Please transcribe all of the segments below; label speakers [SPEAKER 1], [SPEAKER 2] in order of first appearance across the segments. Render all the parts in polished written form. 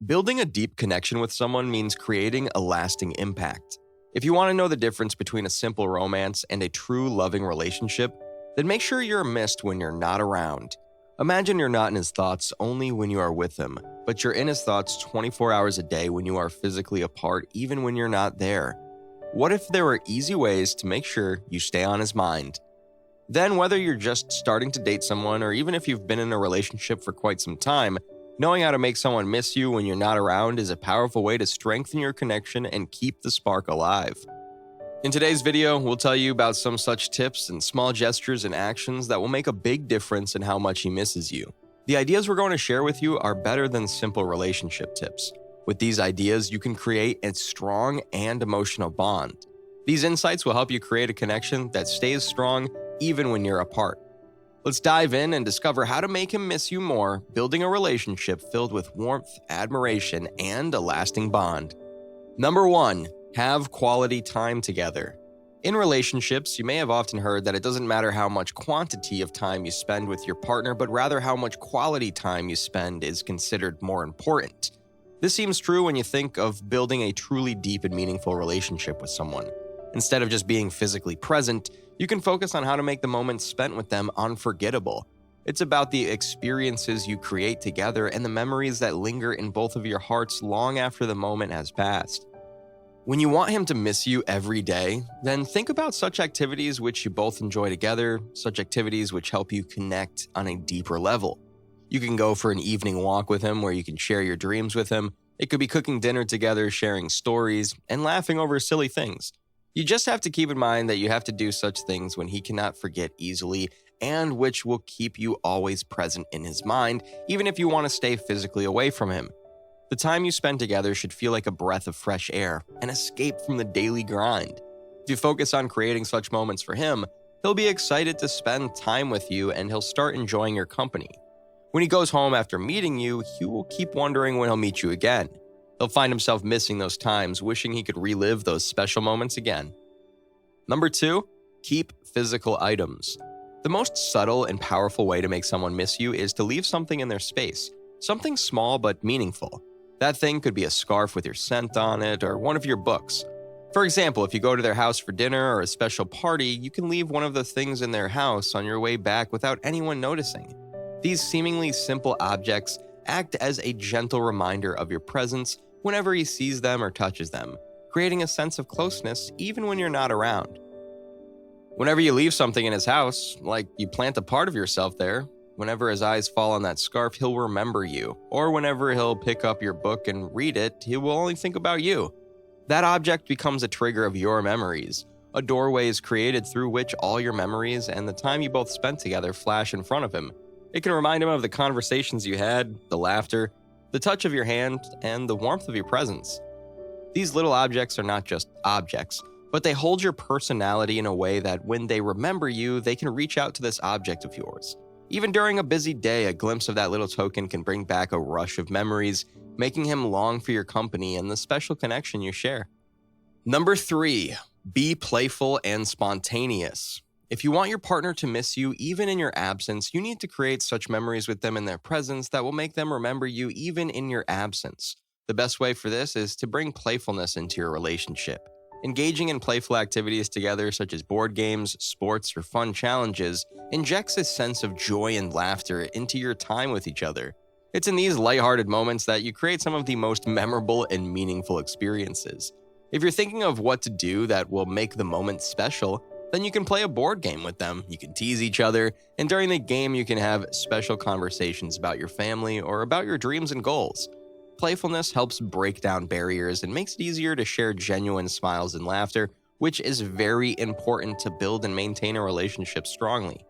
[SPEAKER 1] Building a deep connection with someone means creating a lasting impact. If you want to know the difference between a simple romance and a true loving relationship, then make sure you're missed when you're not around. Imagine you're not in his thoughts only when you are with him, but you're in his thoughts 24 hours a day when you are physically apart, even when you're not there. What if there were easy ways to make sure you stay on his mind? Then, whether you're just starting to date someone or even if you've been in a relationship for quite some time, knowing how to make someone miss you when you're not around is a powerful way to strengthen your connection and keep the spark alive. In today's video, we'll tell you about some such tips and small gestures and actions that will make a big difference in how much he misses you. The ideas we're going to share with you are better than simple relationship tips. With these ideas, you can create a strong and emotional bond. These insights will help you create a connection that stays strong even when you're apart. Let's dive in and discover how to make him miss you more, building a relationship filled with warmth, admiration, and a lasting bond. Number 1. Have quality time together. In relationships, you may have often heard that it doesn't matter how much quantity of time you spend with your partner, but rather how much quality time you spend is considered more important. This seems true when you think of building a truly deep and meaningful relationship with someone. Instead of just being physically present, you can focus on how to make the moments spent with them unforgettable. It's about the experiences you create together and the memories that linger in both of your hearts long after the moment has passed. When you want him to miss you every day, then think about such activities which you both enjoy together, such activities which help you connect on a deeper level. You can go for an evening walk with him where you can share your dreams with him. It could be cooking dinner together, sharing stories, and laughing over silly things. You just have to keep in mind that you have to do such things when he cannot forget easily and which will keep you always present in his mind, even if you want to stay physically away from him. The time you spend together should feel like a breath of fresh air, an escape from the daily grind. If you focus on creating such moments for him, he'll be excited to spend time with you and he'll start enjoying your company. When he goes home after meeting you, he will keep wondering when he'll meet you again. He'll find himself missing those times, wishing he could relive those special moments again. Number 2, keep physical items. The most subtle and powerful way to make someone miss you is to leave something in their space, something small but meaningful. That thing could be a scarf with your scent on it or one of your books. For example, if you go to their house for dinner or a special party, you can leave one of the things in their house on your way back without anyone noticing. These seemingly simple objects act as a gentle reminder of your presence whenever he sees them or touches them, creating a sense of closeness even when you're not around. Whenever you leave something in his house, like you plant a part of yourself there, whenever his eyes fall on that scarf, he'll remember you. Or whenever he'll pick up your book and read it, he will only think about you. That object becomes a trigger of your memories. A doorway is created through which all your memories and the time you both spent together flash in front of him. It can remind him of the conversations you had, the laughter, the touch of your hand, and the warmth of your presence. These little objects are not just objects, but they hold your personality in a way that when they remember you, they can reach out to this object of yours. Even during a busy day, a glimpse of that little token can bring back a rush of memories, making him long for your company and the special connection you share. Number 3, be playful and spontaneous. If you want your partner to miss you even in your absence, you need to create such memories with them in their presence that will make them remember you even in your absence. The best way for this is to bring playfulness into your relationship. Engaging in playful activities together, such as board games, sports, or fun challenges, injects a sense of joy and laughter into your time with each other. It's in these lighthearted moments that you create some of the most memorable and meaningful experiences. If you're thinking of what to do that will make the moment special, then you can play a board game with them, you can tease each other, and during the game you can have special conversations about your family or about your dreams and goals. Playfulness helps break down barriers and makes it easier to share genuine smiles and laughter, which is very important to build and maintain a relationship strongly.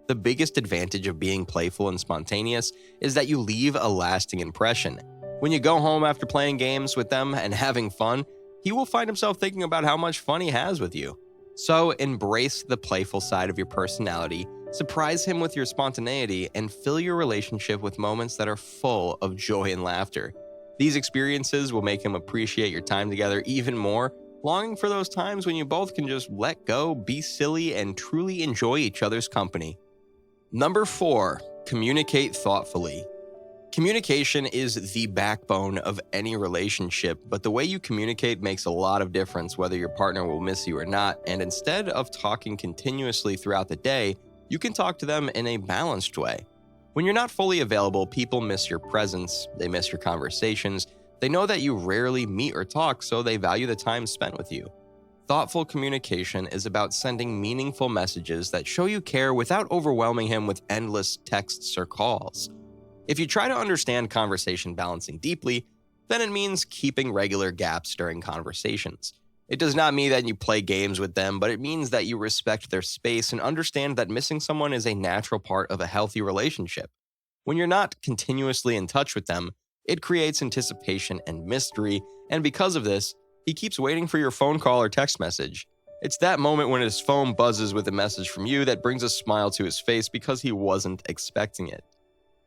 [SPEAKER 1] The biggest advantage of being playful and spontaneous is that you leave a lasting impression. When you go home after playing games with them and having fun, he will find himself thinking about how much fun he has with you. So embrace the playful side of your personality, surprise him with your spontaneity, and fill your relationship with moments that are full of joy and laughter. These experiences will make him appreciate your time together even more, longing for those times when you both can just let go, be silly, and truly enjoy each other's company. Number 4, communicate thoughtfully. Communication is the backbone of any relationship, but the way you communicate makes a lot of difference whether your partner will miss you or not. And instead of talking continuously throughout the day, you can talk to them in a balanced way. When you're not fully available, people miss your presence, they miss your conversations, they know that you rarely meet or talk, so they value the time spent with you. Thoughtful communication is about sending meaningful messages that show you care without overwhelming him with endless texts or calls. If you try to understand conversation balancing deeply, then it means keeping regular gaps during conversations. It does not mean that you play games with them, but it means that you respect their space and understand that missing someone is a natural part of a healthy relationship. When you're not continuously in touch with them, it creates anticipation and mystery, and because of this, he keeps waiting for your phone call or text message. It's that moment when his phone buzzes with a message from you that brings a smile to his face because he wasn't expecting it.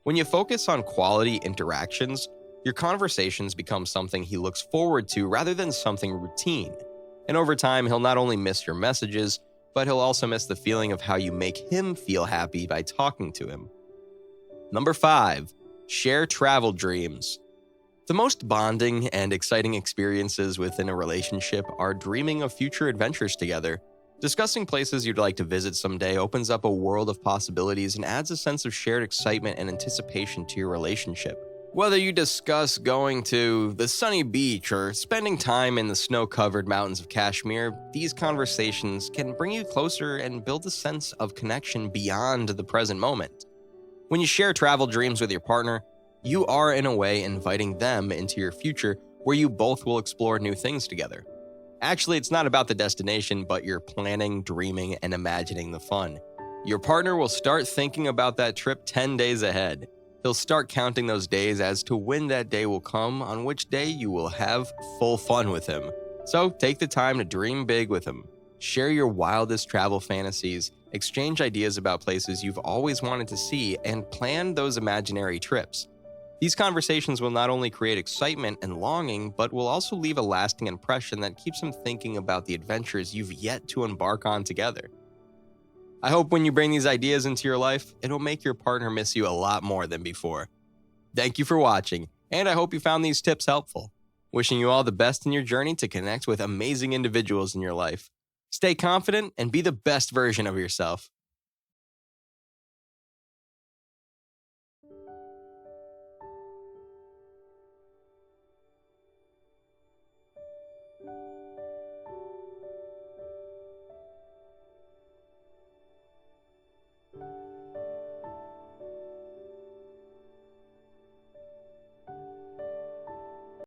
[SPEAKER 1] When you focus on quality interactions, your conversations become something he looks forward to rather than something routine. And over time, he'll not only miss your messages, but he'll also miss the feeling of how you make him feel happy by talking to him. Number 5, share travel dreams. The most bonding and exciting experiences within a relationship are dreaming of future adventures together. Discussing places you'd like to visit someday opens up a world of possibilities and adds a sense of shared excitement and anticipation to your relationship. Whether you discuss going to the sunny beach or spending time in the snow-covered mountains of Kashmir, these conversations can bring you closer and build a sense of connection beyond the present moment. When you share travel dreams with your partner, you are in a way inviting them into your future where you both will explore new things together. Actually, it's not about the destination, but you're planning, dreaming, and imagining the fun. Your partner will start thinking about that trip 10 days ahead. He'll start counting those days as to when that day will come, on which day you will have full fun with him. So take the time to dream big with him. Share your wildest travel fantasies, exchange ideas about places you've always wanted to see, and plan those imaginary trips. These conversations will not only create excitement and longing, but will also leave a lasting impression that keeps him thinking about the adventures you've yet to embark on together. I hope when you bring these ideas into your life, it'll make your partner miss you a lot more than before. Thank you for watching, and I hope you found these tips helpful. Wishing you all the best in your journey to connect with amazing individuals in your life. Stay confident and be the best version of yourself.